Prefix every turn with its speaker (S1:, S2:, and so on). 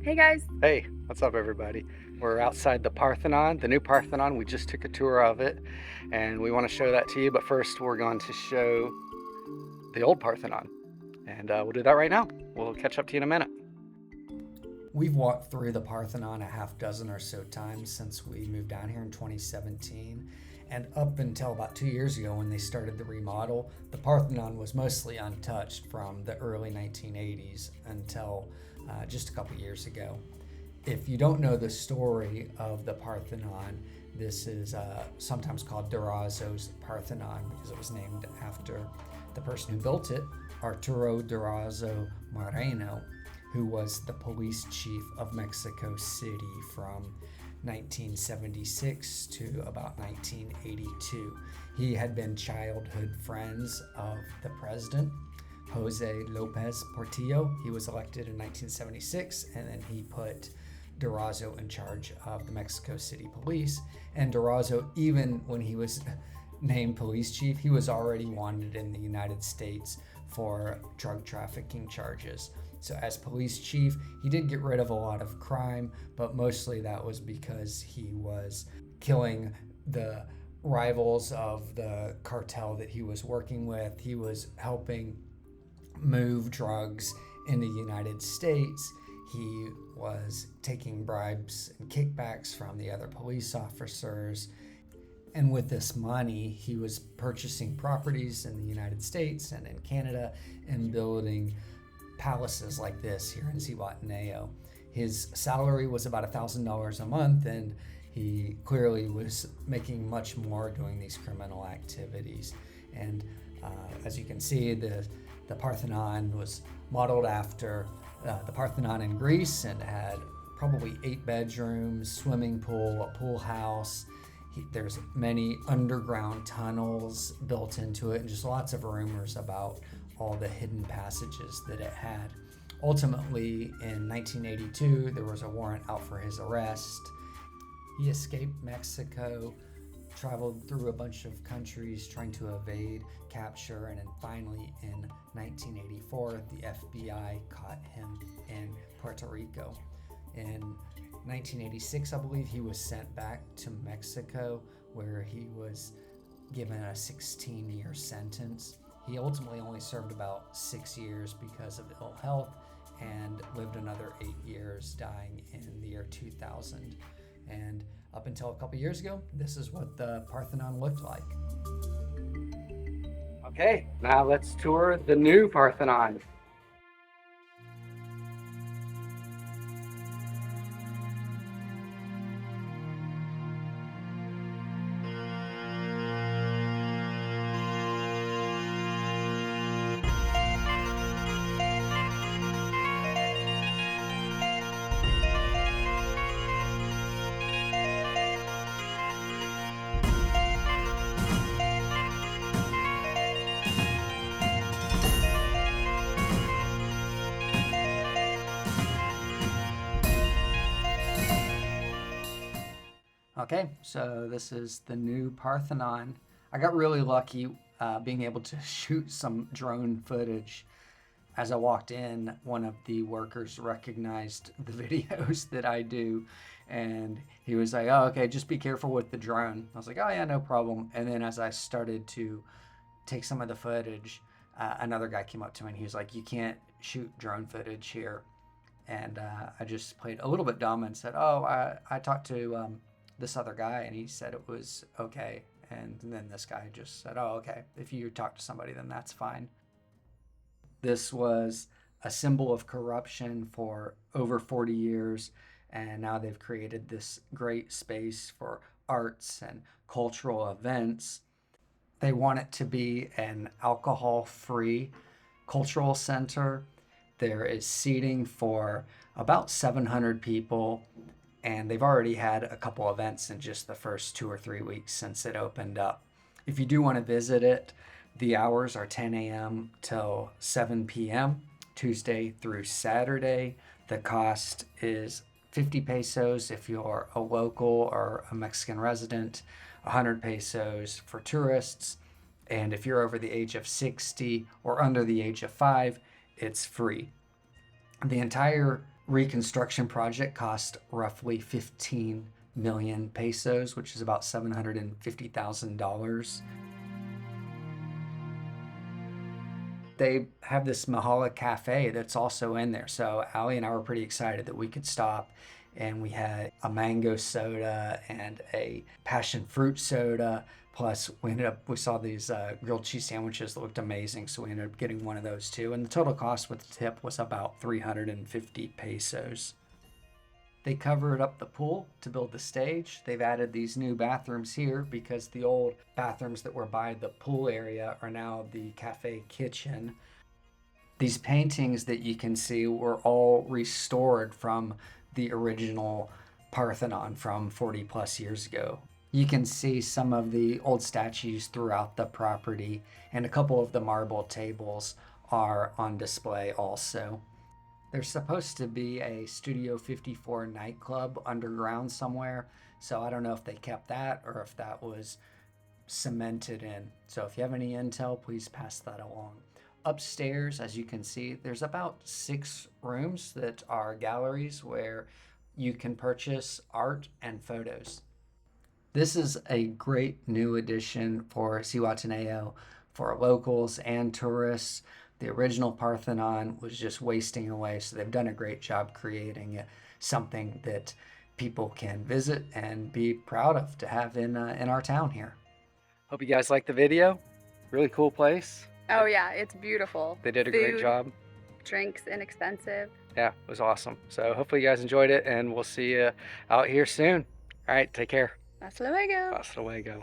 S1: Hey guys.
S2: Hey, what's up, everybody? We're outside the Parthenon, the new Parthenon. We just took a tour of it and we want to show that to you. But first, we're going to show the old Parthenon, and we'll do that right now. We'll catch up to you in a minute.
S3: We've walked through the Parthenon a half dozen or so times since we moved down here in 2017. And up until about 2 years ago, when they started the remodel, the Parthenon was mostly untouched from the early 1980s until just a couple years ago. If you don't know the story of the Parthenon, this is sometimes called Durazo's Parthenon because it was named after the person who built it, Arturo Durazo Moreno, who was the police chief of Mexico City from 1976 to about 1982. He had been childhood friends of the president, Jose Lopez Portillo. He was elected in 1976, and then he put Durazo in charge of the Mexico City Police. And Durazo, even when he was named police chief, he was already wanted in the United States for drug trafficking charges. So as police chief, he did get rid of a lot of crime, but mostly that was because he was killing the rivals of the cartel that he was working with. He was helping move drugs in the United States. He was taking bribes and kickbacks from the other police officers. And with this money, he was purchasing properties in the United States and in Canada and building palaces like this here in Zihuatanejo. His salary was about $1,000 a month, and he clearly was making much more doing these criminal activities. And as you can see, the Parthenon was modeled after the Parthenon in Greece and had probably 8 bedrooms, swimming pool, a pool house. There's many underground tunnels built into it, and just lots of rumors about all the hidden passages that it had. Ultimately, in 1982, there was a warrant out for his arrest. He escaped Mexico, traveled through a bunch of countries trying to evade capture, and then finally in 1984, the FBI caught him in Puerto Rico. In 1986, I believe, he was sent back to Mexico, where he was given a 16-year sentence. He ultimately only served about 6 years because of ill health and lived another 8 years, dying in the year 2000. And up until a couple years ago, this is what the Parthenon looked like.
S2: Okay, now let's tour the new Parthenon.
S3: Okay, so this is the new Parthenon. I got really lucky being able to shoot some drone footage. As I walked in, one of the workers recognized the videos that I do, and he was like, "Oh, okay, just be careful with the drone." I was like, "Oh yeah, no problem." And then as I started to take some of the footage, another guy came up to me and he was like, "You can't shoot drone footage here." And I just played a little bit dumb and said, "Oh, I talked to this other guy and he said it was okay." And then this guy just said, "Oh, okay. If you talk to somebody, then that's fine." This was a symbol of corruption for over 40 years, and now they've created this great space for arts and cultural events. They want it to be an alcohol-free cultural center. There is seating for about 700 people, and they've already had a couple events in just the first 2 or 3 weeks since it opened up. If you do want to visit it, the hours are 10 a.m. till 7 p.m., Tuesday through Saturday. The cost is 50 pesos if you're a local or a Mexican resident, 100 pesos for tourists, and if you're over the age of 60 or under the age of 5, it's free. The entire reconstruction project cost roughly 15 million pesos, which is about $750,000. They have this Mahala Cafe that's also in there. So Allie and I were pretty excited that we could stop, and we had a mango soda and a passion fruit soda. Plus, we saw these grilled cheese sandwiches that looked amazing, so we ended up getting one of those too. And the total cost with the tip was about 350 pesos. They covered up the pool to build the stage. They've added these new bathrooms here because the old bathrooms that were by the pool area are now the cafe kitchen. These paintings that you can see were all restored from the original Parthenon from 40 plus years ago. You can see some of the old statues throughout the property, and a couple of the marble tables are on display also. There's supposed to be a Studio 54 nightclub underground somewhere, so I don't know if they kept that or if that was cemented in. So if you have any intel, please pass that along. Upstairs, as you can see, there's about 6 rooms that are galleries where you can purchase art and photos. This is a great new addition for Zihuatanejo for locals and tourists. The original Parthenon was just wasting away, so they've done a great job creating something that people can visit and be proud of to have in our town here.
S2: Hope you guys liked the video. Really cool place.
S1: Oh yeah, it's beautiful.
S2: They did a
S1: Food,
S2: great job.
S1: Drinks inexpensive.
S2: Yeah, it was awesome. So hopefully you guys enjoyed it, and we'll see you out here soon. All right, take care.
S1: Hasta luego.
S2: Hasta luego.